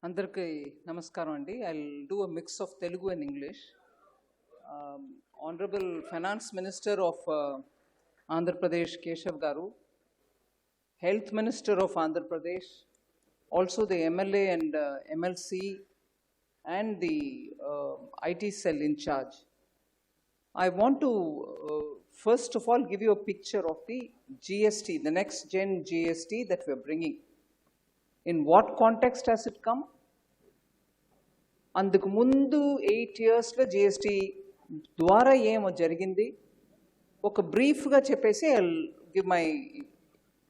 అందరికీ నమస్కారం అండి. I'll do a mix of Telugu and English. Honorable Finance Minister of Andhra Pradesh, Keshav Garu, Health Minister of Andhra Pradesh, also the MLA and MLC and the IT cell in charge. I want to first of all give you a picture of the GST, the next gen GST that we're bringing. In what context has it come? అందుకు ముందు 8 yearsలో GST ద్వారా ఏమో జరిగింది ఒక బ్రీఫ్గా చెప్పేసి I give my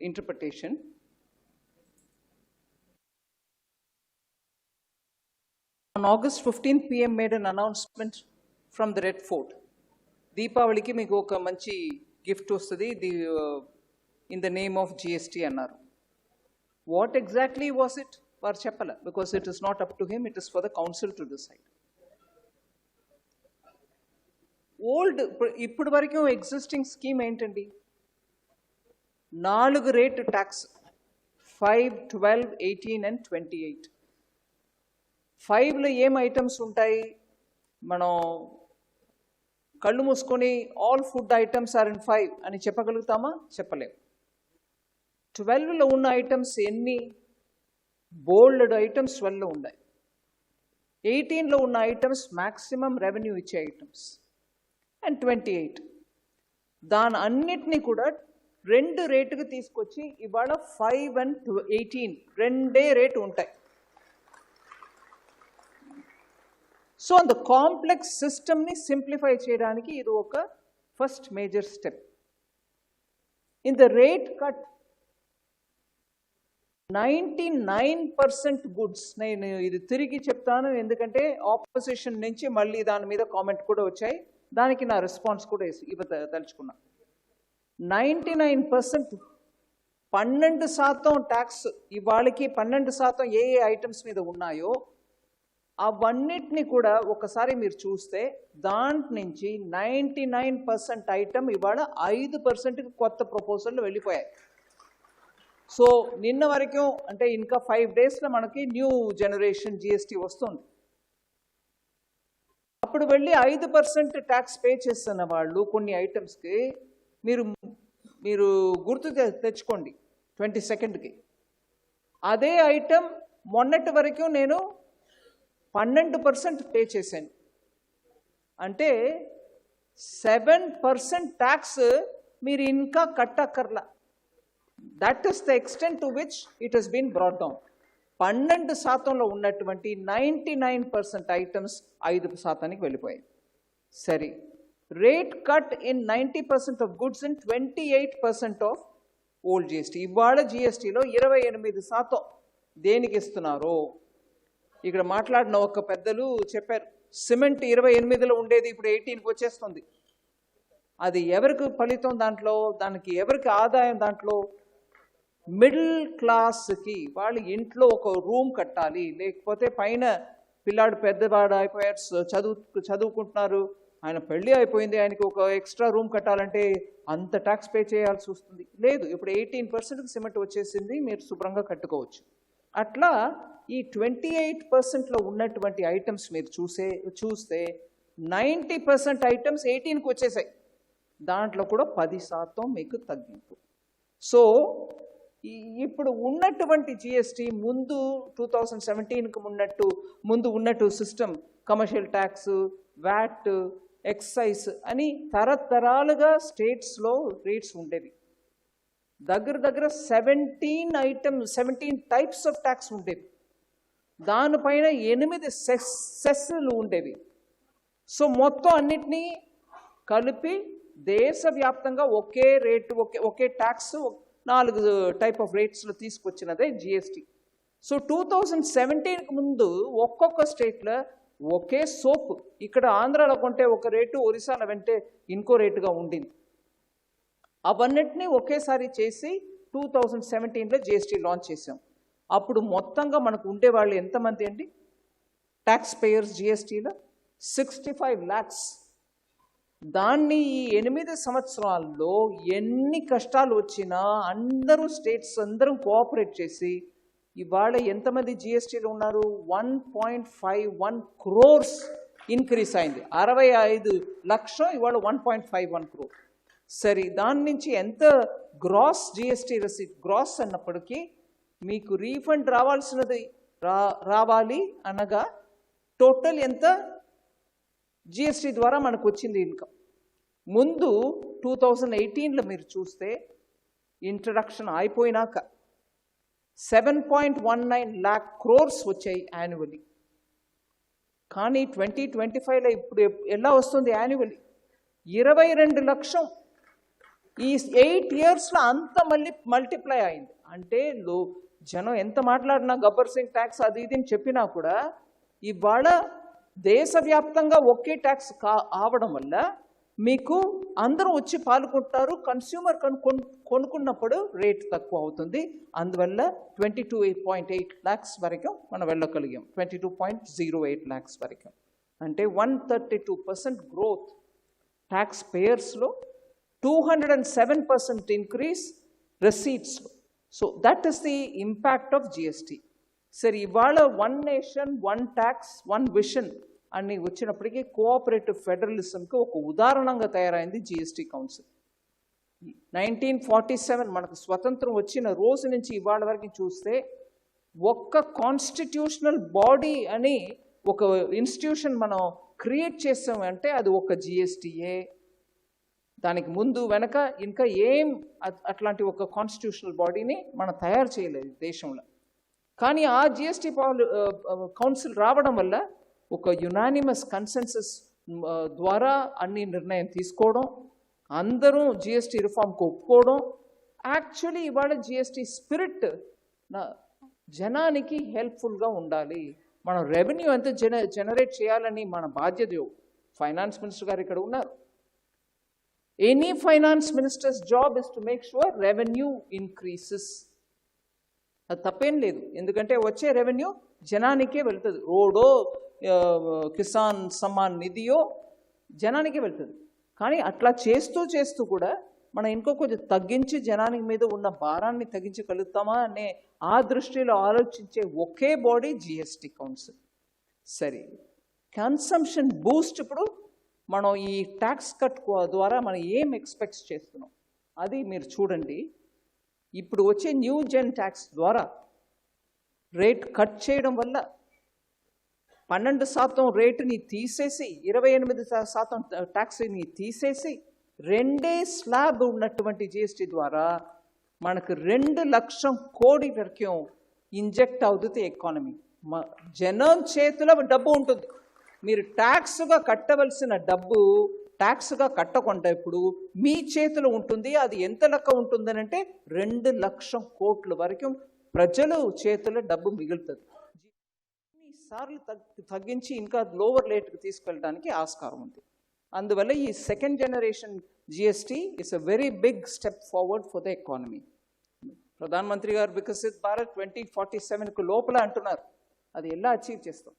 interpretation. On August 15th PM made an announcement from the Red Fort. దీపావళికి మీకు ఒక మంచి గిఫ్ట్ వస్తుంది in the name of GST అన్నారు. What exactly was it? వారు చెప్పాల, because it is not up to him, it is for the council to decide. ఇప్పటి వరకు ఎగ్జిస్టింగ్ స్కీమ్ ఏంటండి? 4 రేట్ ట్యాక్స్ 5, 12, 18 and 28. 5లో ఏం ఐటమ్స్ ఉంటాయి? మనం కళ్ళు మూసుకొని all food items are in 5 అని చెప్పగలుగుతామా? చెప్పలేము. 12లో ఉన్న ఐటమ్స్ ఎన్ని? బోల్డ్ ఐటమ్స్ 12లో ఉన్నాయి. 18లో ఉన్న ఐటమ్స్ మ్యాక్సిమం రెవెన్యూ ఇచ్చే ఐటమ్స్. అండ్ 28 దాని అన్నిటినీ కూడా 2 రేటుకి తీసుకొచ్చి ఇవాళ 5 and 18 2 రేటు ఉంటాయి. సో అంత కాంప్లెక్స్ సిస్టమ్ని సింప్లిఫై చేయడానికి ఇది ఒక first major step. In the rate cut 99% goods, నేను ఇది తిరిగి చెప్తాను ఎందుకంటే ఆపోజిషన్ నుంచి మళ్ళీ దాని మీద కామెంట్ కూడా వచ్చాయి, దానికి నా రెస్పాన్స్ కూడా ఇవ్వదలుచుకున్నా. 99% 12% ట్యాక్స్ ఇవాళకి 12% ఏ ఐటమ్స్ మీద ఉన్నాయో అవన్నిటిని కూడా ఒకసారి మీరు చూస్తే దాంట్ నుంచి 99% ఐటమ్ ఇవాళ 5%కి కొత్త ప్రపోజల్లు వెళ్ళిపోయాయి. సో నిన్న వరకు అంటే ఇంకా 5 డేస్లో మనకి న్యూ జనరేషన్ జిఎస్టీ వస్తుంది. అప్పుడు వెళ్ళి 5% ట్యాక్స్ పే చేస్తున్న వాళ్ళు కొన్ని ఐటమ్స్కి మీరు గుర్తు తెచ్చుకోండి 22కి. అదే ఐటమ్ మొన్నటి వరకు నేను 12% పే చేశాను. అంటే 7% ట్యాక్స్ మీరు ఇంకా కట్టక్కర్లా. That is the extent to which it has been brought down. 12%లో ఉన్నటువంటి 99% ఐటమ్స్ 5%కి వెళ్ళిపోయాయి. సరే, rate cut in 90% of goods and 28% of old GST. ఇవాళ జిఎస్టీలో 28% దేనికి ఇస్తున్నారో ఇక్కడ మాట్లాడిన ఒక పెద్దలు చెప్పారు. సిమెంట్ 28లో ఉండేది ఇప్పుడు 18కి వచ్చేస్తుంది. అది ఎవరికి ఫలితం? దాంట్లో దానికి ఎవరికి ఆదాయం? దాంట్లో మిడిల్ క్లాస్కి వాళ్ళ ఇంట్లో ఒక రూమ్ కట్టాలి, లేకపోతే పైన పిల్లాడు పెద్దవాడు అయిపోయారు, చదువుకుంటున్నారు, ఆయన పెళ్ళి అయిపోయింది, ఆయనకి ఒక ఎక్స్ట్రా రూమ్ కట్టాలంటే అంత ట్యాక్స్ పే చేయాల్సి వస్తుంది. లేదు, ఇప్పుడు 18%కి సిమెంట్ వచ్చేసింది, మీరు శుభ్రంగా కట్టుకోవచ్చు. అట్లా ఈ 28%లో ఉన్నటువంటి ఐటమ్స్ మీరు చూస్తే 90% ఐటమ్స్ 18కి వచ్చేసాయి. దాంట్లో కూడా 10% మీకు తగ్గింపు. సో ఇప్పుడు ఉన్నటువంటి జిఎస్టీ ముందు 2017కి ముందు ఉన్నట్టు system, commercial tax, VAT, excise అని తరతరాలుగా స్టేట్స్లో రేట్స్ ఉండేవి. దగ్గర 17 టైప్స్ ఆఫ్ ట్యాక్స్ ఉండేవి. దానిపైన 8 సెస్లు ఉండేవి. సో మొత్తం అన్నిటినీ కలిపి దేశవ్యాప్తంగా ఒకే రేటు, ఒకే ట్యాక్స్ 4 టైప్ ఆఫ్ రేట్స్లో తీసుకొచ్చినదే జిఎస్టీ. సో 2017కి ముందు ఒక్కొక్క స్టేట్లో ఒకే సోప్, ఇక్కడ ఆంధ్రాలో కొంటే ఒక రేటు, ఒరిస్సాలో వెంటే ఇంకో రేటుగా ఉండింది. అవన్నిటినీ ఒకేసారి చేసి 2017లో జిఎస్టీ లాంచ్ చేసాం. అప్పుడు మొత్తంగా మనకు ఉండేవాళ్ళు ఎంతమంది అండి ట్యాక్స్ పేయర్స్ జిఎస్టీలో? 65 lakhs. దాన్ని ఈ 8 సంవత్సరాల్లో ఎన్ని కష్టాలు వచ్చినా అందరూ స్టేట్స్ అందరూ కోఆపరేట్ చేసి ఇవాళ ఎంతమంది జిఎస్టీలో ఉన్నారు? 1.51 crores ఇంక్రీస్ అయింది. 65 లక్షం ఇవాళ 1.51 crore. సరే, దాని నుంచి ఎంత గ్రాస్ జిఎస్టీ రసీద్? గ్రాస్ అన్నప్పటికీ మీకు రీఫండ్ రావాల్సినది రావాలి అనగా టోటల్ ఎంత జిఎస్టీ ద్వారా మనకు వచ్చింది ఇన్కమ్? ముందు 2018లో మీరు చూస్తే ఇంట్రడక్షన్ అయిపోయినాక 7.19 lakh crores వచ్చాయి యాన్యువల్లీ. కానీ 2025లో ఇప్పుడు ఎలా వస్తుంది యాన్యువల్లీ? 22 లక్షం. ఈ 8 yearsలో అంత మల్టిప్లై అయింది. అంటే జనం ఎంత మాట్లాడినా గబ్బర్ సింగ్ ట్యాక్స్ అది ఇది అని చెప్పినా కూడా ఇవాళ దేశవ్యాప్తంగా ఒకే ట్యాక్స్ అవడం వల్ల మీకు అందరూ వచ్చి పాల్గొంటారు. కన్స్యూమర్ కొనుక్కున్నప్పుడు రేట్ తక్కువ అవుతుంది. అందువల్ల 22.8 lakhs వరకు మనం వెళ్ళగలిగాం. 22.08 lakhs వరకు అంటే 132% గ్రోత్. ట్యాక్స్ పేయర్స్లో 207% ఇంక్రీస్ receiptsలో. So that is the impact of GST. సరే, ఇవాళ 1 nation 1 tax 1 vision అని వచ్చినప్పటికీ కోఆపరేటివ్ ఫెడరలిజంకి ఒక ఉదాహరణంగా తయారైంది జిఎస్టీ కౌన్సిల్. 1947 మనకు స్వతంత్రం వచ్చిన రోజు నుంచి ఇవాళ వరకు చూస్తే ఒక్క కాన్స్టిట్యూషనల్ బాడీ అని ఒక ఇన్స్టిట్యూషన్ మనం క్రియేట్ చేసామంటే అది ఒక జిఎస్టీయే. దానికి ముందు వెనక ఇంకా ఏం అట్లాంటి ఒక కాన్స్టిట్యూషనల్ బాడీని మనం తయారు చేయలేదు దేశంలో. కానీ ఆ జిఎస్టీ కౌన్సిల్ రావడం వల్ల ఒక యునానిమస్ కన్సెన్సస్ ద్వారా అన్ని నిర్ణయం తీసుకోవడం, అందరూ జిఎస్టీ రిఫార్మ్కి ఒప్పుకోవడం. యాక్చువల్లీ ఇవాళ జిఎస్టీ స్పిరిట్ జనానికి హెల్ప్ఫుల్గా ఉండాలి. మనం రెవెన్యూ ఎంత జనరేట్ చేయాలని మన బాధ్యత. ఫైనాన్స్ మినిస్టర్ గారు ఇక్కడ ఉన్నారు. Any finance ministers job is to make sure revenue increases. అది తప్పేం లేదు, ఎందుకంటే వచ్చే రెవెన్యూ జనానికే వెళ్తుంది. రోడో కిసాన్ సమ్మాన్ నిధియో జనానికే వెళ్తుంది. కానీ అట్లా చేస్తూ కూడా మనం ఇంకో కొంచెం తగ్గించి జనానికి మీద ఉన్న భారాన్ని తగ్గించగలుగుతామా అనే ఆ దృష్టిలో ఆలోచించే ఒకే బాడీ జిఎస్టీ కౌన్సిల్. సరే, కన్సంప్షన్ బూస్ట్ ఇప్పుడు మనం ఈ ట్యాక్స్ కట్ ద్వారా మనం ఏం ఎక్స్పెక్ట్ చేస్తున్నాం అది మీరు చూడండి. ఇప్పుడు వచ్చే న్యూ జెన్ ట్యాక్స్ ద్వారా రేట్ కట్ చేయడం వల్ల 12% రేటుని తీసేసి 28% ట్యాక్స్ని తీసేసి 2 స్లాబ్ ఉన్నటువంటి జిఎస్టీ ద్వారా మనకు 2 లక్షల కోటి వరకు ఇంజెక్ట్ అవుతుంది ఎకానమీ. జనం చేతిలో డబ్బు ఉంటుంది. మీరు ట్యాక్స్గా కట్టవలసిన డబ్బు ట్యాక్స్గా కట్టకుండా ఇప్పుడు మీ చేతిలో ఉంటుంది. అది ఎంత లెక్క ఉంటుందని అంటే 2 లక్షల కోట్ల వరకు ప్రజలు చేతిలో డబ్బు మిగులుతుంది. సార్లు తగ్గించి ఇంకా లోవర్ రేట్కి తీసుకెళ్ళడానికి ఆస్కారం ఉంది. అందువల్ల ఈ second generation GST is a very big step forward for the economy. ప్రధానమంత్రి గారు వికసిత్ భారత్ 2047కు లోపల అంటున్నారు. అది ఎలా అచీవ్ చేస్తాం?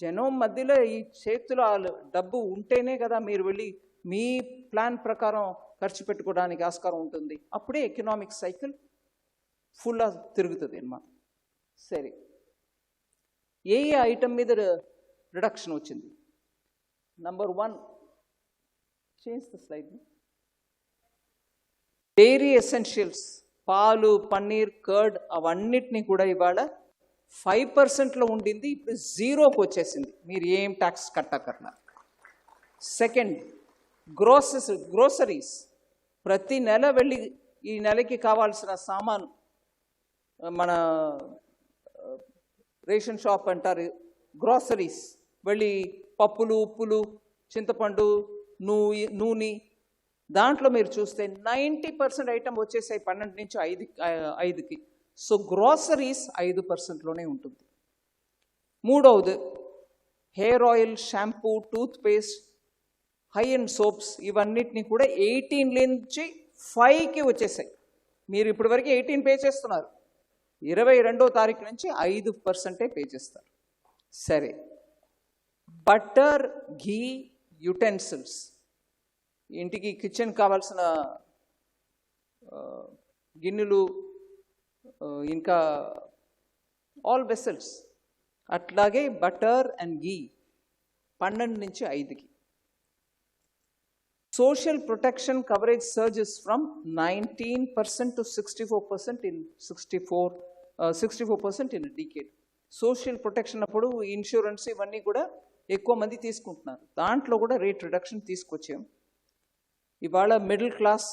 జనం మధ్యలో ఈ చేతిలో డబ్బు ఉంటేనే కదా మీరు వెళ్ళి మీ ప్లాన్ ప్రకారం ఖర్చు పెట్టుకోవడానికి ఆస్కారం ఉంటుంది. అప్పుడే ఎకనామిక్ సైకిల్ ఫుల్గా తిరుగుతుంది అన్నమాట. సరే, ఏ ఐటమ్ మీద రిడక్షన్ వచ్చింది? Number 1, change the slide. Dairy essentials, పాలు, పన్నీర్, కర్డ్ అవన్నిటినీ కూడా ఇవాళ 5%లో ఉండింది, ఇప్పుడు 0కి వచ్చేసింది. మీరు ఏం ట్యాక్స్ కట్టకర్లా. Second, groceries. ప్రతి నెల వెళ్ళి ఈ నెలకి కావాల్సిన సామాను మన రేషన్ షాప్ అంటారు, గ్రోసరీస్ వెళ్ళి పప్పులు, ఉప్పులు, చింతపండు, నూనె, దాంట్లో మీరు చూస్తే 90% ఐటమ్ వచ్చేసాయి 12 నుంచి 5కి. సో గ్రోసరీస్ 5%లోనే ఉంటుంది. మూడవది hair oil, shampoo, toothpaste, హై అండ్ సోప్స్ ఇవన్నిటిని కూడా 18 నుంచి 5కి వచ్చేసాయి. మీరు ఇప్పటి వరకు 18 పే చేస్తున్నారు, 22వ తారీఖు నుంచి 5% పే చేస్తారు. సరే, బటర్, ఘీ, యుటెన్సిల్స్, ఇంటికి కిచెన్ కావాల్సిన గిన్నెలు, ఇంకా ఆల్ వెసల్స్. అట్లాగే బటర్ అండ్ గీ 12 నుంచి 5కి. Social protection coverage surges from 19% to 64% in 64% in a decade. Social protection అప్పుడు ఇన్సూరెన్స్ ఇవన్నీ కూడా ఎక్కువ మంది తీసుకుంటున్నారు. దాంట్లో కూడా రేట్ రిడక్షన్ తీసుకొచ్చాం. ఇవాళ మిడిల్ క్లాస్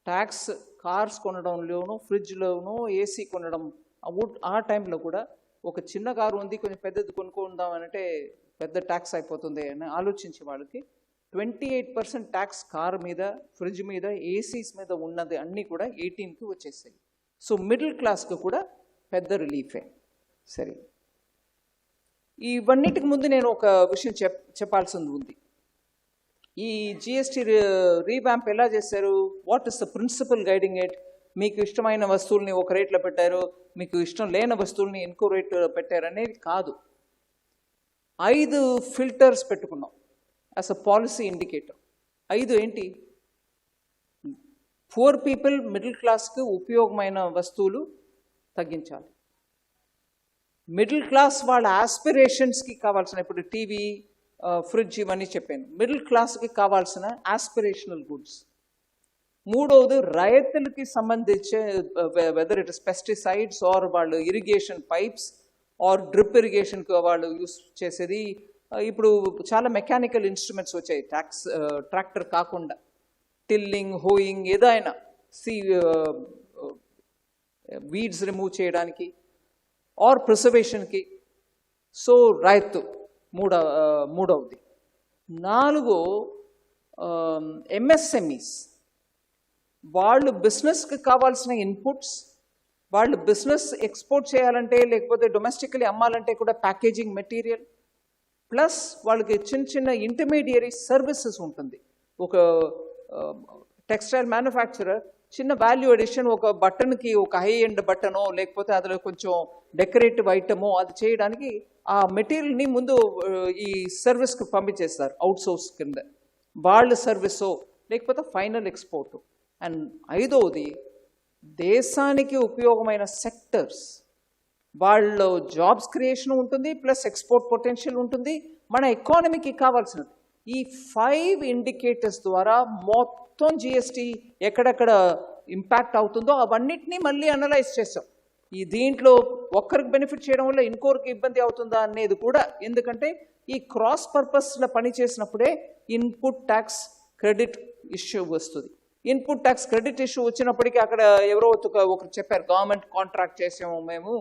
ట్యాక్స్ కార్స్ కొనడంలోనూ ఫ్రిడ్జ్లోనూ ఏసీ కొనడం ఆ టైంలో కూడా ఒక చిన్న కారు ఉంది కొంచెం పెద్దది కొనుక్కుందాం అంటే పెద్ద ట్యాక్స్ అయిపోతుంది అని ఆలోచించే వాళ్ళకి 28% ట్యాక్స్ కార్ మీద, ఫ్రిడ్జ్ మీద, ఏసీస్ మీద ఉన్నది అన్నీ కూడా 18కి వచ్చేసాయి. సో మిడిల్ క్లాస్కి కూడా పెద్ద రిలీఫే. సరే, ఇవన్నిటికి ముందు నేను ఒక విషయం చెప్పాల్సింది ఉంది. ఈ జిఎస్టీ రీవ్యాంప్ ఎలా చేశారు? What is the principle guiding it? మీకు ఇష్టమైన వస్తువుల్ని ఒక రేట్లో పెట్టారు, మీకు ఇష్టం లేని వస్తువుల్ని ఇంకో రేట్ పెట్టారు అనేది కాదు. 5 ఫిల్టర్స్ పెట్టుకున్నాం యాజ్ అ పాలసీ ఇండికేటర్. 5 ఏంటి? పూర్ పీపుల్, మిడిల్ క్లాస్కి ఉపయోగమైన వస్తువులు తగ్గించాలి. మిడిల్ క్లాస్ వాళ్ళ ఆస్పిరేషన్స్కి కావాల్సిన, ఇప్పుడు టీవీ, ఫ్రిడ్జ్ ఇవన్నీ చెప్పాను, మిడిల్ క్లాస్కి కావాల్సిన ఆస్పిరేషనల్ గుడ్స్. మూడవది రైతులకి సంబంధించే whether it is pesticides or వాళ్ళు ఇరిగేషన్ పైప్స్ ఆర్ డ్రిప్ ఇరిగేషన్కి వాళ్ళు యూస్ చేసేది. ఇప్పుడు చాలా మెకానికల్ ఇన్స్ట్రుమెంట్స్ వచ్చాయి ట్రాక్టర్ కాకుండా, టిల్లింగ్, హోయింగ్, ఏదైనా వీడ్స్ రిమూవ్ చేయడానికి ఆర్ ప్రిజర్వేషన్కి. సో రైతు మూడవది. 4 ఎంఎస్ఎంఈస్, వాళ్ళు బిజినెస్కి కావాల్సిన ఇన్పుట్స్, వాళ్ళు బిజినెస్ ఎక్స్పోర్ట్ చేయాలంటే లేకపోతే డొమెస్టికలీ అమ్మాలంటే కూడా ప్యాకేజింగ్ మెటీరియల్, ప్లస్ వాళ్ళకి చిన్న చిన్న ఇంటర్మీడియరీ సర్వీసెస్ ఉంటుంది. ఒక టెక్స్టైల్ మ్యానుఫ్యాక్చరర్ చిన్న వాల్యూ అడిషన్, ఒక బటన్కి ఒక హై ఎండ్ బటనో లేకపోతే అందులో కొంచెం డెకరేటివ్ ఐటమో అది చేయడానికి ఆ మెటీరియల్ని ముందు ఈ సర్వీస్కి పంపించేస్తారు అవుట్సోర్స్ కింద. వాళ్ళ సర్వీసో లేకపోతే ఫైనల్ ఎక్స్పోర్ట్. అండ్ 5వది దేశానికి ఉపయోగమైన సెక్టర్స్, వాళ్ళు జాబ్స్ క్రియేషన్ ఉంటుంది, ప్లస్ ఎక్స్పోర్ట్ పొటెన్షియల్ ఉంటుంది, మన ఎకానమీకి కావాల్సినది. ఈ 5 ఇండికేటర్స్ ద్వారా మొత్తం జిఎస్టీ ఎక్కడెక్కడ ఇంపాక్ట్ అవుతుందో అవన్నిటినీ మళ్ళీ అనలైజ్ చేస్తాం. ఈ దీంట్లో ఒక్కరికి బెనిఫిట్ చేయడం వల్ల ఇంకొకరికి ఇబ్బంది అవుతుందా అనేది కూడా, ఎందుకంటే ఈ క్రాస్ పర్పస్లో పని చేసినప్పుడే ఇన్పుట్ ట్యాక్స్ క్రెడిట్ ఇష్యూ వస్తుంది. ఇన్పుట్ ట్యాక్స్ క్రెడిట్ ఇష్యూ వచ్చినప్పటికీ అక్కడ ఎవరో ఒకరు చెప్పారు, గవర్నమెంట్ కాంట్రాక్ట్ చేసాము మేము,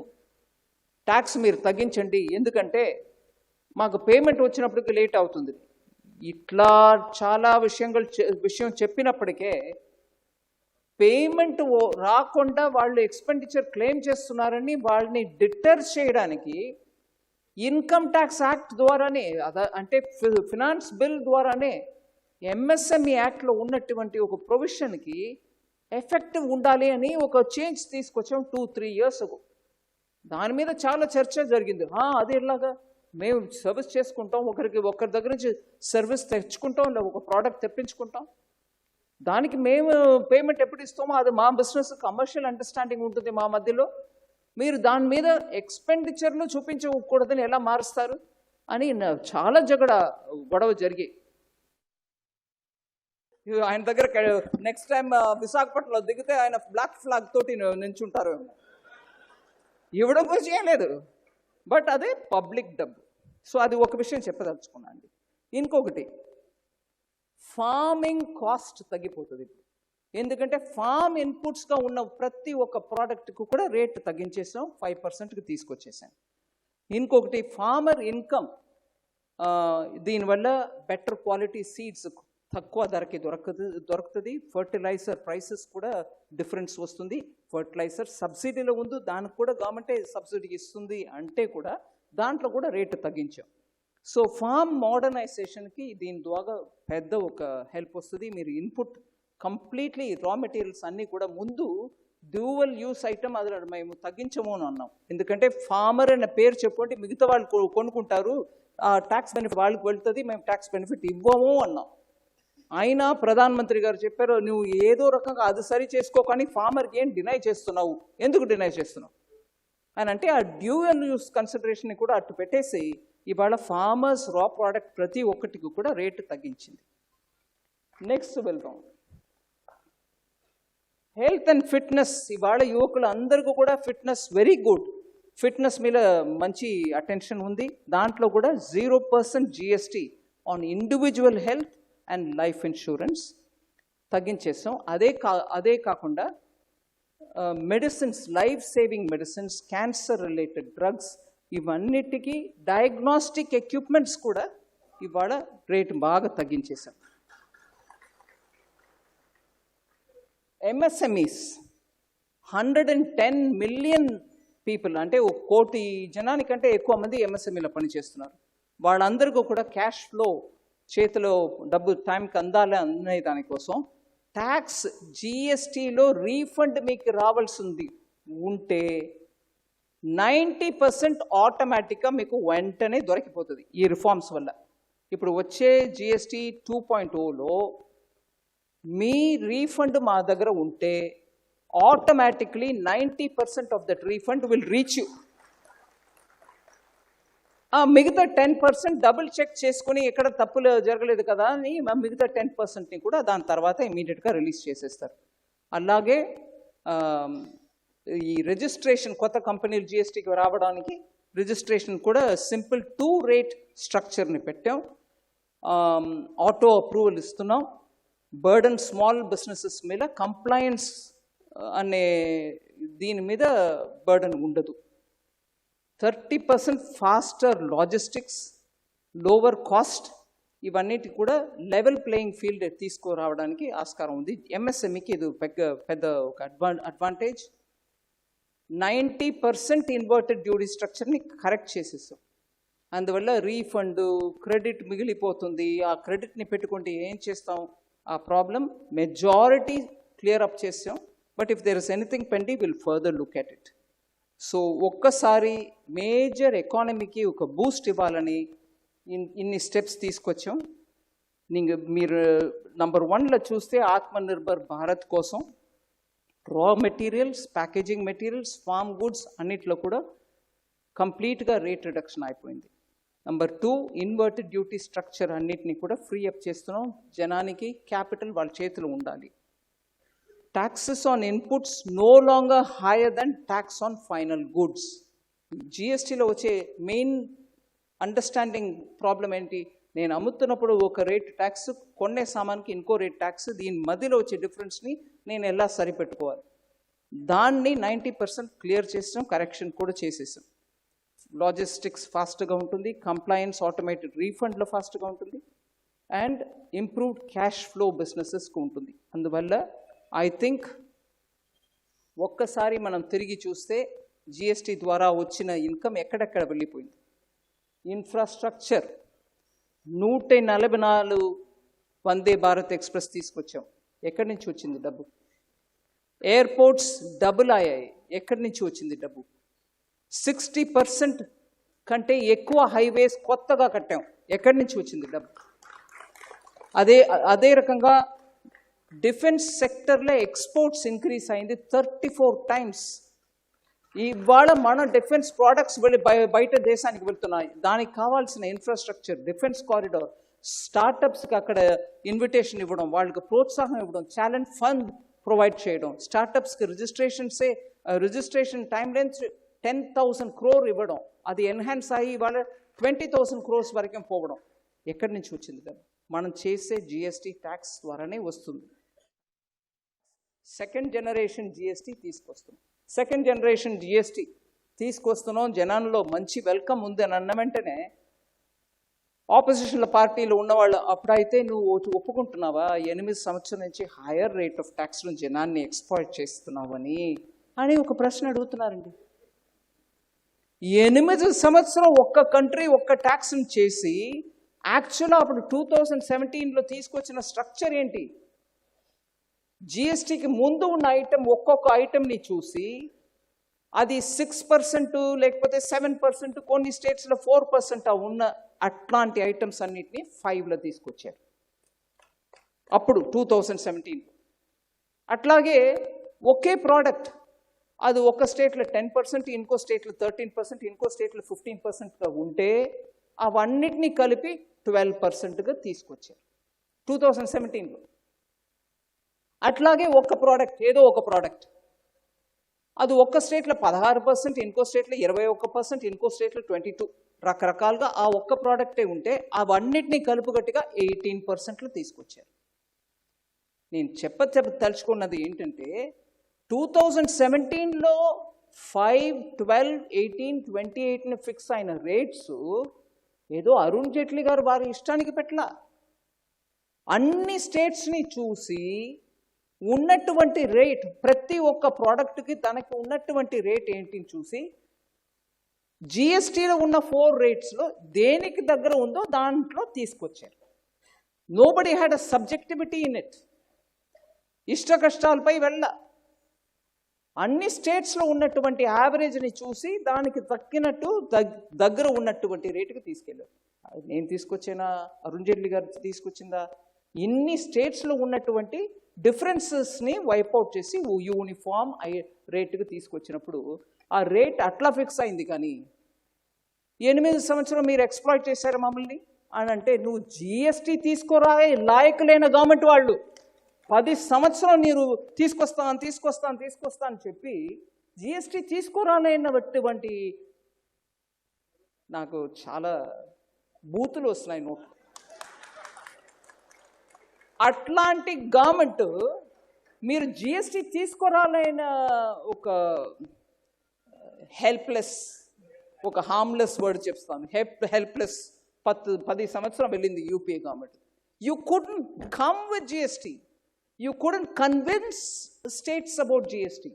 ట్యాక్స్ మీరు తగ్గించండి ఎందుకంటే మాకు పేమెంట్ వచ్చినప్పటికీ లేట్ అవుతుంది. ఇట్లా చాలా విషయం చెప్పినప్పటికే పేమెంట్ రాకుండా వాళ్ళు ఎక్స్పెండిచర్ క్లెయిమ్ చేస్తున్నారని వాళ్ళని డిటర్ చేయడానికి ఇన్కమ్ ట్యాక్స్ యాక్ట్ ద్వారానే, అంటే ఫినాన్స్ బిల్ ద్వారానే ఎంఎస్ఎంఈ యాక్ట్లో ఉన్నటువంటి ఒక ప్రొవిషన్కి ఎఫెక్టివ్ ఉండాలి అని ఒక చేంజ్ తీసుకొచ్చాం 2-3 years ago. దాని మీద చాలా చర్చ జరిగింది. అది ఎలాగా మేము సర్వీస్ చేసుకుంటాం, ఒకరి దగ్గర నుంచి సర్వీస్ తెచ్చుకుంటాం, లేదా ఒక ప్రోడక్ట్ తెప్పించుకుంటాం, దానికి మేము పేమెంట్ ఎప్పుడు ఇస్తామో అది మా బిజినెస్ కమర్షియల్ అండర్స్టాండింగ్ ఉంటుంది మా మధ్యలో, మీరు దాని మీద ఎక్స్పెండిచర్లు చూపించకూడదని ఎలా మారుస్తారు అని చాలా గొడవ జరిగాయి. ఆయన దగ్గర నెక్స్ట్ టైం విశాఖపట్నంలో దిగితే ఆయన బ్లాక్ ఫ్లాగ్ తోటి నించుంటారు. ఇవ్వడం కూడా చేయలేదు, బట్ అదే పబ్లిక్ డబ్బు. సో అది ఒక విషయం చెప్పదలుచుకున్నా అండి. ఇంకొకటి, ఫార్మింగ్ కాస్ట్ తగ్గిపోతుంది ఇప్పుడు, ఎందుకంటే ఫార్మ్ ఇన్పుట్స్గా ఉన్న ప్రతి ఒక్క ప్రోడక్ట్కు కూడా రేట్ తగ్గించేసాం, 5%కి తీసుకొచ్చేసాం. ఇంకొకటి ఫార్మర్ ఇన్కమ్, దీనివల్ల బెటర్ క్వాలిటీ సీడ్స్ తక్కువ ధరకి దొరుకుతుంది. ఫర్టిలైజర్ ప్రైసెస్ కూడా డిఫరెన్స్ వస్తుంది. ఫర్టిలైజర్ సబ్సిడీలో ఉంది, దానికి కూడా గవర్నమెంటే సబ్సిడీ ఇస్తుంది అంటే కూడా దాంట్లో కూడా రేటు తగ్గించాం. సో ఫార్మ్ మోడర్నైజేషన్కి దీని ద్వారా పెద్ద ఒక హెల్ప్ వస్తుంది. మీరు ఇన్పుట్ కంప్లీట్లీ రా మెటీరియల్స్ అన్నీ కూడా ముందు డ్యూవల్ యూస్ ఐటమ్ అది మేము తగ్గించము అని అన్నాం. ఎందుకంటే ఫార్మర్ అనే పేరు చెప్పండి, మిగతా వాళ్ళు కొనుక్కుంటారు, ట్యాక్స్ బెనిఫిట్ వాళ్ళకి వెళ్తుంది, మేము ట్యాక్స్ బెనిఫిట్ ఇవ్వము అన్నాం. అయినా ప్రధానమంత్రి గారు చెప్పారు, నువ్వు ఏదో రకంగా అది సరి చేసుకో, కానీ ఫార్మర్కి ఏం డినై చేస్తున్నావు, ఎందుకు డినై చేస్తున్నావు? అని అంటే ఆ డ్యూయల్ యూస్ కన్సిడరేషన్ని కూడా అటు పెట్టేసి ఇవాళ ఫార్మర్స్ రా ప్రోడక్ట్ ప్రతి ఒక్కటికి కూడా రేటు తగ్గించింది. నెక్స్ట్ వెళ్దాం. Health and fitness. ఇవాళ యువకులు అందరికీ కూడా ఫిట్నెస్ వెరీ గుడ్, ఫిట్నెస్ మీద మంచి అటెన్షన్ ఉంది. దాంట్లో కూడా 0% GST on individual health and life insurance తగ్గించేసాం. అదే కాకుండా medicines, life saving medicines, cancer related drugs, ఇవన్నిటికీ డయాగ్నోస్టిక్ ఎక్విప్మెంట్స్ కూడా ఇవాళ రేటు బాగా తగ్గించేసాం. MSMEs 110 మిలియన్ పీపుల్, అంటే 1 కోటి జనానికంటే ఎక్కువ మంది MSMEలో పనిచేస్తున్నారు. వాళ్ళందరికీ కూడా క్యాష్ ఫ్లో, చేతిలో డబ్బు టైంకి అనే దానికోసం ట్యాక్స్ GSTలో రీఫండ్ మీకు రావాల్సింది ఉంటే 90% ఆటోమేటిక్గా మీకు వెంటనే దొరికిపోతుంది ఈ రిఫార్మ్స్ వల్ల. ఇప్పుడు వచ్చే GST 2.0లో మీ రీఫండ్ మా దగ్గర ఉంటే automatically 90% of that refund will reach you. మిగతా 10% డబుల్ చెక్ చేసుకుని ఎక్కడ తప్పులు జరగలేదు కదా అని మిగతా 10%ని కూడా దాని తర్వాత ఇమీడియట్గా రిలీజ్ చేసేస్తారు. అలాగే ఈ రిజిస్ట్రేషన్, కొత్త కంపెనీలు GSTకి రావడానికి రిజిస్ట్రేషన్ కూడా సింపుల్ 2 రేట్ స్ట్రక్చర్ని పెట్టాం. ఆటో అప్రూవల్ ఇస్తున్నాం. బర్డన్ స్మాల్ బిజినెసెస్ మీద కంప్లయన్స్ అనే దీని మీద బర్డన్ ఉండదు. 30% ఫాస్టర్ లాజిస్టిక్స్, లోవర్ కాస్ట్, ఇవన్నిటి కూడా లెవెల్ ప్లేయింగ్ ఫీల్డ్ తీసుకురావడానికి ఆస్కారం ఉంది. MSMEకి ఇది పెద్ద ఒక అడ్వాంటేజ్. 90% ఇన్వర్టెడ్ డ్యూటీ స్ట్రక్చర్ని కరెక్ట్ చేసేసాం. అందువల్ల రీఫండ్, క్రెడిట్ మిగిలిపోతుంది. ఆ క్రెడిట్ని పెట్టుకుంటే ఏం చేస్తాం? ఆ ప్రాబ్లం మెజారిటీ క్లియర్ అప్ చేసాం. But if there is anything pending will further look at it. So ఒక్కసారి మేజర్ ఎకానమీకి ఒక బూస్ట్ ఇవ్వాలని ఇన్ని స్టెప్స్ తీసుకొచ్చాం. మీరు నంబర్ 1లో చూస్తే ఆత్మనిర్భర్ భారత్ కోసం raw materials, packaging materials, farm goods అన్నిట్లో కూడా కంప్లీట్గా రేట్ రిడక్షన్ అయిపోయింది. నంబర్ 2, ఇన్వర్టెడ్ డ్యూటీ స్ట్రక్చర్ అన్నిటినీ కూడా ఫ్రీ అప్ చేస్తున్నాం. జనానికి క్యాపిటల్ వాళ్ళ చేతిలో ఉండాలి. Taxes on inputs no longer higher than tax on final goods. GSTలో వచ్చే మెయిన్ అండర్స్టాండింగ్ ప్రాబ్లం ఏంటి? నేను అమ్ముతున్నప్పుడు ఒక రేట్ ట్యాక్స్, కొనే సామాన్కి ఇంకో రేట్ ట్యాక్స్, దీని మధ్యలో వచ్చే డిఫరెన్స్ని నేను ఎలా సరిపెట్టుకోవాలి? దాన్ని 90% క్లియర్ చేసాం, కరెక్షన్ కూడా చేసేసాం. లాజిస్టిక్స్ ఫాస్ట్గా ఉంటుంది, కంప్లయన్స్, ఆటోమేటెడ్ రీఫండ్లో ఫాస్ట్గా ఉంటుంది, అండ్ ఇంప్రూవ్డ్ క్యాష్ ఫ్లో బిజినెసెస్కి ఉంటుంది. అందువల్ల ఐ థింక్ ఒక్కసారి మనం తిరిగి చూస్తే GST ద్వారా వచ్చిన ఇన్కమ్ ఎక్కడెక్కడ వెళ్ళిపోయింది. ఇన్ఫ్రాస్ట్రక్చర్ 144 వందే భారత్ ఎక్స్ప్రెస్ తీసుకొచ్చాం. ఎక్కడి నుంచి వచ్చింది డబ్బు? ఎయిర్పోర్ట్స్ డబుల్ అయ్యాయి. ఎక్కడి నుంచి వచ్చింది డబ్బు? 60% కంటే ఎక్కువ హైవేస్ కొత్తగా కట్టాం. ఎక్కడి నుంచి వచ్చింది డబ్బు? అదే రకంగా డిఫెన్స్ సెక్టర్లో ఎక్స్పోర్ట్స్ ఇంక్రీజ్ అయింది 34 times. ఇవాళ మన డిఫెన్స్ ప్రోడక్ట్స్ బయట దేశానికి వెళ్తున్నాయి. దానికి కావాల్సిన ఇన్ఫ్రాస్ట్రక్చర్, డిఫెన్స్ కారిడార్, స్టార్టప్స్కి అక్కడ ఇన్విటేషన్ ఇవ్వడం, వాళ్ళకి ప్రోత్సాహం ఇవ్వడం, టాలెంట్ ఫండ్ ప్రొవైడ్ చేయడం, స్టార్టప్స్కి రిజిస్ట్రేషన్ టైం లెన్స్ 10,000 crore ఇవ్వడం, అది ఎన్హాన్స్ అయ్యి ఇవాళ 20,000 crores వరకు పోవడం. ఎక్కడి నుంచి వచ్చింది కదా? మనం చేసే GST ట్యాక్స్ ద్వారానే వస్తుంది. సెకండ్ జనరేషన్ GST తీసుకొస్తున్నాం. సెకండ్ జనరేషన్ GST తీసుకొస్తున్నాం. జనాల్లో మంచి వెల్కమ్ ఉంది అని అన్న వెంటనే ఆపోజిషన్ల పార్టీలు ఉన్నవాళ్ళు, అప్పుడైతే నువ్వు ఒప్పుకుంటున్నావా 8 సంవత్సరాల నుంచి హైయర్ రేట్ ఆఫ్ ట్యాక్స్ను జనాన్ని ఎక్స్‌ప్లాయిట్ చేస్తున్నావని అని ఒక ప్రశ్న అడుగుతున్నారండి. 8 సంవత్సరం ఒక్క కంట్రీ ఒక్క ట్యాక్స్ని చేసి యాక్చువల్గా అప్పుడు 2017లో తీసుకొచ్చిన స్ట్రక్చర్ ఏంటి? GSTకి ముందు ఉన్న ఐటెం, ఒక్కొక్క ఐటెంని చూసి అది 6% లేకపోతే 7%, కొన్ని స్టేట్స్లో 4% ఉన్న అట్లాంటి ఐటమ్స్ అన్నిటినీ 5లో తీసుకొచ్చారు అప్పుడు 2017. అట్లాగే ఒకే ప్రోడక్ట్ అది ఒక స్టేట్లో 10%, ఇంకో స్టేట్లో 13%, ఇంకో స్టేట్లో 15%గా ఉంటే అవన్నిటినీ కలిపి 12%గా తీసుకొచ్చారు 2017లో. అట్లాగే ఒక ప్రోడక్ట్, ఏదో ఒక ప్రోడక్ట్ అది ఒక్క స్టేట్లో 16%, ఇంకో స్టేట్లో 21%, ఇంకో స్టేట్లో 22%, రకరకాలుగా ఆ ఒక్క ప్రోడక్టే ఉంటే అవన్నిటినీ కలుపుగట్టిగా 18%లో తీసుకొచ్చారు. నేను తలుచుకున్నది ఏంటంటే 2017లో 5, 12, 18, 28ని ఫిక్స్ అయిన రేట్స్ ఏదో అరుణ్ జైట్లీ గారు వారి ఇష్టానికి పెట్టలా. అన్ని స్టేట్స్ని చూసి ఉన్నటువంటి రేట్, ప్రతి ఒక్క ప్రోడక్ట్కి తనకి ఉన్నటువంటి రేట్ ఏంటి చూసి జిఎస్టీలో ఉన్న 4 రేట్స్లో దేనికి దగ్గర ఉందో దాంట్లో తీసుకొచ్చారు. Nobody had a subjectivity in it. ఇష్ట కష్టాలపై అన్ని స్టేట్స్లో ఉన్నటువంటి యావరేజ్ని చూసి దానికి తక్కినట్టు దగ్గర ఉన్నటువంటి రేటుకి తీసుకెళ్ళారు. నేను తీసుకొచ్చేనా, అరుణ్ జైట్లీ గారు తీసుకొచ్చిందా? ఇన్ని స్టేట్స్లో ఉన్నటువంటి డిఫరెన్సెస్ని వైప్అవుట్ చేసి యూనిఫామ్ రేటుకి తీసుకొచ్చినప్పుడు ఆ రేట్ అట్లా ఫిక్స్ అయింది. కానీ 8 సంవత్సరం మీరు ఎక్స్ప్లాయిట్ చేశారు మమ్మల్ని అని అంటే, నువ్వు జిఎస్టీ తీసుకురావే లాయకులైన గవర్నమెంట్ వాళ్ళు 10 సంవత్సరం మీరు తీసుకొస్తా అని చెప్పి జిఎస్టీ తీసుకురాలేనటువంటి నాకు చాలా బూతులు వస్తున్నాయి నోట్లు. అట్లాంటి గవర్నమెంట్ మీరు జిఎస్టీ తీసుకురాలైన ఒక హెల్ప్లెస్, ఒక హార్మ్లెస్ వర్డ్ చెప్తాను, హెల్ప్లెస్ 10 సంవత్సరం వెళ్ళింది UPA government. You couldn't come with GST, you couldn't convince states about GST.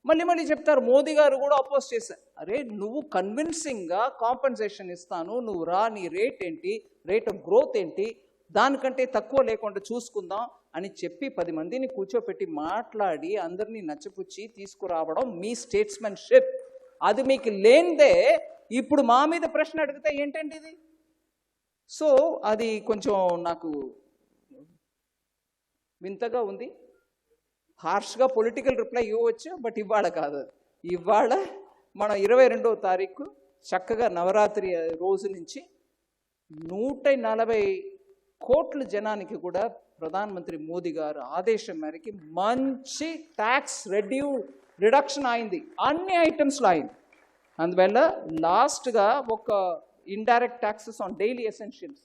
మళ్ళీ చెప్తారు, మోదీ గారు కూడా అపోజ్ చేశారు. అరే నువ్వు కన్విన్సింగ్గా కాంపెన్సేషన్ ఇస్తాను, నువ్వు రా, నీ రేట్ ఏంటి, రేట్ ఆఫ్ గ్రోత్ ఏంటి, దానికంటే తక్కువ లేకుండా చూసుకుందాం అని చెప్పి 10 మందిని కూర్చోపెట్టి మాట్లాడి అందరినీ నచ్చపుచ్చి తీసుకురావడం మీ స్టేట్స్మెన్షిప్. అది మీకు లేనిదే ఇప్పుడు మా మీద ప్రశ్న అడిగితే ఏంటండి ఇది? సో అది కొంచెం నాకు వింతగా ఉంది. హార్ష్గా పొలిటికల్ రిప్లై ఇవ్వచ్చు, బట్ ఇవాళ కాదు. ఇవాళ మనం 22వ తారీఖు చక్కగా నవరాత్రి రోజు నుంచి 140 కోట్ల జనానికి కూడా ప్రధానమంత్రి మోదీ గారు ఆదేశం మేరకి మంచి ట్యాక్స్ రిడక్షన్ అయింది, అన్ని ఐటమ్స్లో అయింది. అందువల్ల లాస్ట్గా ఒక indirect taxes on daily essentials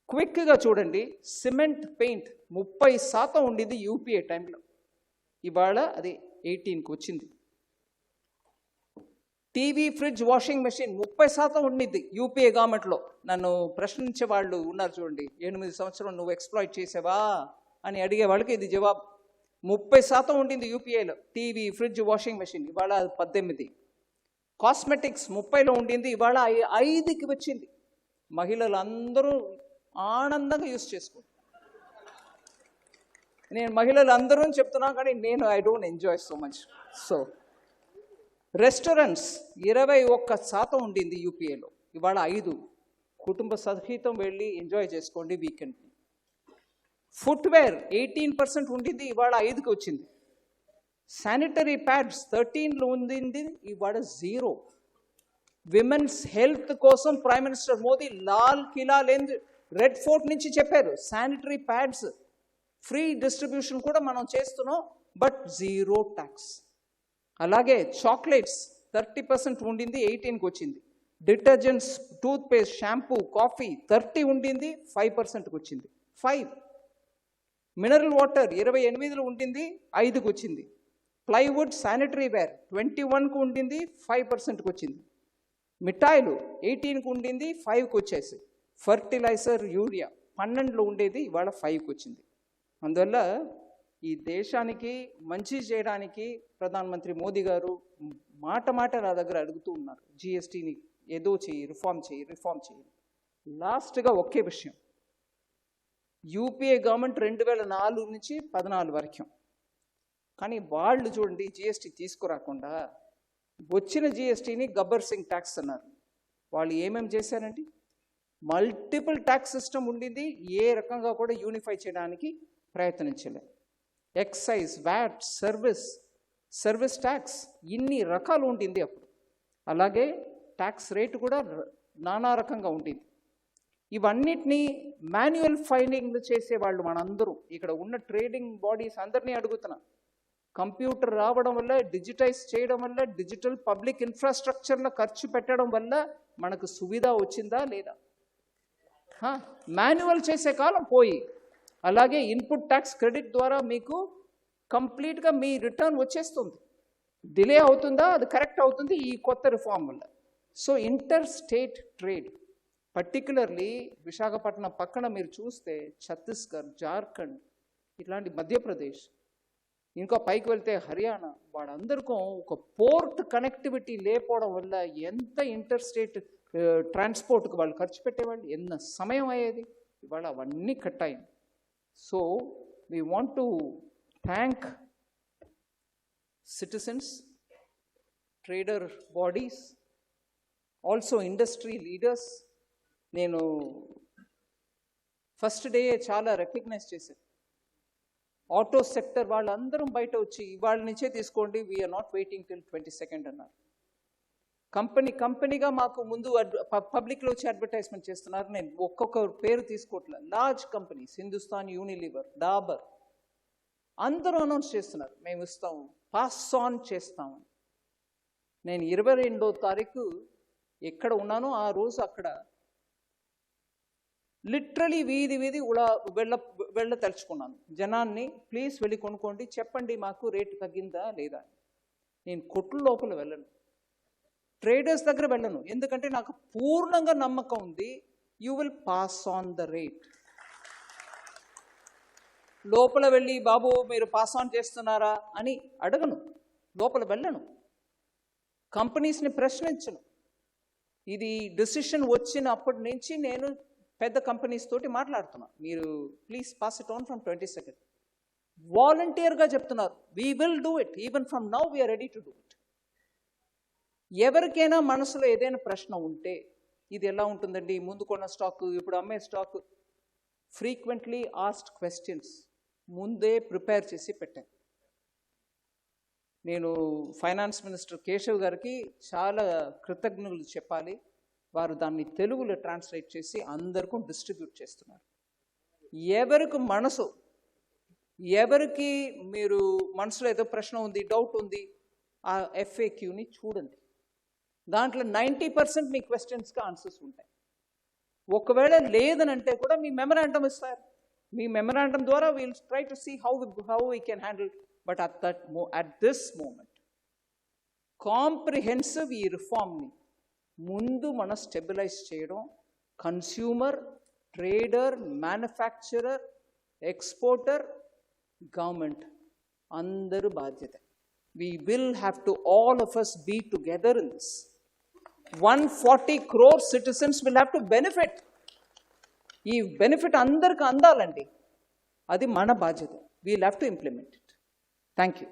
క్విక్గా చూడండి, సిమెంట్, పెయింట్ 30% ఉండింది యూపీఏ టైంలో, ఇవాళ అది 18కి వచ్చింది. టీవీ, ఫ్రిడ్జ్, వాషింగ్ మెషిన్ 30% ఉండింది యూపీఏ గవర్నమెంట్లో. నన్ను ప్రశ్నించే వాళ్ళు ఉన్నారు చూడండి, 8 సంవత్సరం నువ్వు ఎక్స్ప్లాయిట్ చేసావా అని అడిగే వాళ్ళకి ఇది జవాబు. 30% ఉండింది యూపీఏలో టీవీ, ఫ్రిడ్జ్, వాషింగ్ మెషిన్, ఇవాళ 18. కాస్మెటిక్స్ 30లో ఉండింది, ఇవాళ 5కి వచ్చింది. మహిళలు అందరూ ఆనందంగా యూస్ చేసుకో. నేను మహిళలు అందరూ చెప్తున్నా, కానీ నేను I don't enjoy so much. So restaurants 21% ఉండింది యూపీఏలో, ఇవాళ 5. కుటుంబ సహితం వెళ్ళి ఎంజాయ్ చేసుకోండి వీకెండ్. ఫుట్వేర్ 18% ఉండింది, ఇవాళ 5కి వచ్చింది. శానిటరీ ప్యాడ్స్ 13లో ఉండింది, ఇవాళ 0. విమెన్స్ హెల్త్ కోసం prime minister Modi Lal Qila red fort నుంచి చెప్పారు, శానిటరీ ప్యాడ్స్ ఫ్రీ డిస్ట్రిబ్యూషన్ కూడా మనం చేస్తున్నాం, బట్ 0 ట్యాక్స్. అలాగే చాక్లెట్స్ 30% ఉండింది, 18కి వచ్చింది. డిటర్జెంట్స్, టూత్పేస్ట్, షాంపూ, కాఫీ 30 ఉండింది, 5%కి వచ్చింది. 5. మినరల్ వాటర్ 28లో ఉండింది, 5కి వచ్చింది. ప్లైవుడ్, శానిటరీ వేర్ 21కు ఉండింది, 5%కి వచ్చింది. మిఠాయిలు 18కి ఉండింది, 5కి వచ్చేసి. ఫర్టిలైజర్, యూరియా 12లో ఉండేది, ఇవాళ 5కి వచ్చింది. అందువల్ల ఈ దేశానికి మంచి చేయడానికి ప్రధానమంత్రి మోదీ గారు మాట నా దగ్గర అడుగుతూ ఉన్నారు, జిఎస్టీని ఏదో చేయి, రిఫార్మ్ చేయి. లాస్ట్గా ఒకే విషయం, యూపీఏ గవర్నమెంట్ 2004 నుంచి 14 వరకు, కానీ వాళ్ళు చూడండి జిఎస్టీ తీసుకురాకుండా వచ్చిన జిఎస్టీని గబ్బర్ సింగ్ ట్యాక్స్ అన్నారు. వాళ్ళు ఏమేమి చేశారండి? మల్టిపుల్ ట్యాక్స్ సిస్టమ్ ఉండింది, ఏ రకంగా కూడా యూనిఫై చేయడానికి ప్రయత్నించలేదు. Excise, VAT, service service tax ఇన్ని రకాలు ఉంటుంది అప్పుడు. అలాగే ట్యాక్స్ రేటు కూడా నానా రకంగా ఉంటుంది. ఇవన్నిటినీ మాన్యువల్ ఫైలింగ్ చేసేవాళ్ళు మనందరూ ఇక్కడ ఉన్న ట్రేడింగ్ బాడీస్ అందరినీ అడుగుతున్నా. కంప్యూటర్ రావడం వల్ల, డిజిటైజ్ చేయడం వల్ల, డిజిటల్ పబ్లిక్ ఇన్ఫ్రాస్ట్రక్చర్లో ఖర్చు పెట్టడం వల్ల మనకు సువిధ వచ్చిందా లేదా? మాన్యువల్ చేసే కాలం పోయి, అలాగే ఇన్పుట్ ట్యాక్స్ క్రెడిట్ ద్వారా మీకు కంప్లీట్గా మీ రిటర్న్ వచ్చేస్తుంది. డిలే అవుతుందా? అది కరెక్ట్ అవుతుంది ఈ కొత్త రిఫార్మ్ వల్ల. So inter state trade, particularly Visakhapatnam పక్కన మీరు చూస్తే ఛత్తీస్గఢ్, జార్ఖండ్, ఇట్లాంటి మధ్యప్రదేశ్, ఇంకా పైకి వెళ్తే హర్యానా, వాళ్ళందరికీ ఒక పోర్ట్ కనెక్టివిటీ లేకపోవడం వల్ల ఎంత ఇంటర్ స్టేట్ ట్రాన్స్పోర్ట్కి వాళ్ళు ఖర్చు పెట్టేవాళ్ళు, ఎన్న సమయం అయ్యేది. ఇవాళ అవన్నీ కట్ అయింది. So we want to thank citizens, trader bodies, also industry leaders. నేను ఫస్ట్ డే చాలా రికగ్నైజ్ చేశాను. ఆటో సెక్టర్ వాళ్ళందరం బయట వచ్చి ఇవాళ నుంచే తీసుకోండి, we are not waiting till 22nd అన్నారు. కంపెనీగా మాకు ముందు పబ్లిక్లో వచ్చి అడ్వర్టైజ్మెంట్ చేస్తున్నారు. నేను ఒక్కొక్క పేరు తీసుకోవట్లేదు. Large companies, Hindustan Unilever, Dabur, అందరూ అనౌన్స్ చేస్తున్నారు మేము ఇస్తాము, పాస్ ఆన్ చేస్తాము. నేను 22వ తారీఖు ఎక్కడ ఉన్నానో ఆ రోజు అక్కడ లిటరలీ వీధి వెళ్ళ తలుచుకున్నాను జనాన్ని. ప్లీజ్ వెళ్ళి కొనుక్కోండి, చెప్పండి మాకు రేటు తగ్గిందా లేదా. నేను కొట్ల లోపల వెళ్ళను, ట్రేడర్స్ దగ్గర వెళ్ళను, ఎందుకంటే నాకు పూర్ణంగా నమ్మకం ఉంది you will pass on the rate. లోపల వెళ్ళి బాబు మీరు పాస్ ఆన్ చేస్తున్నారా అని అడగను, లోపల వెళ్ళను, కంపెనీస్ని ప్రశ్నించను. ఇది డెసిషన్ వచ్చినప్పటి నుంచి నేను పెద్ద కంపెనీస్ తోటి మాట్లాడుతున్నా, మీరు please pass it on from 22nd. వాలంటీర్గా చెప్తున్నారు we will do it, even from now we're ready to do it. ఎవరికైనా మనసులో ఏదైనా ప్రశ్న ఉంటే ఇది ఎలా ఉంటుందండి, ముందు కొన్న స్టాక్ ఇప్పుడు అమ్మే స్టాక్, ఫ్రీక్వెంట్లీ ఆస్క్డ్ క్వశ్చన్స్ ముందే ప్రిపేర్ చేసి పెట్టాను. నేను ఫైనాన్స్ మినిస్టర్ కేశవ్ గారికి చాలా కృతజ్ఞతలు చెప్పాలి. వారు దాన్ని తెలుగులో ట్రాన్స్లేట్ చేసి అందరికీ డిస్ట్రిబ్యూట్ చేస్తున్నారు. ఎవరికి మీరు మనసులో ఏదో ప్రశ్న ఉంది, డౌట్ ఉంది, ఆ FAQని చూడండి. దాంట్లో 90% మీ క్వశ్చన్స్కి ఆన్సర్స్ ఉంటాయి. ఒకవేళ లేదనంటే కూడా మీ మెమరాండం ఇస్తారు. మీ మెమరాండం ద్వారా we'll try to see how we can handle. But at this moment comprehensive ఈ రిఫార్మ్ని ముందు మనం స్టెబిలైజ్ చేయడం, consumer, trader, manufacturer, exporter, government అందరూ బాధ్యత. We will have to all of us be together in this. 140 crore citizens will have to benefit. ఈ benefit అందరికి అందాలండి, అది మన బాధ్యత. We'll have to implement it. Thank you.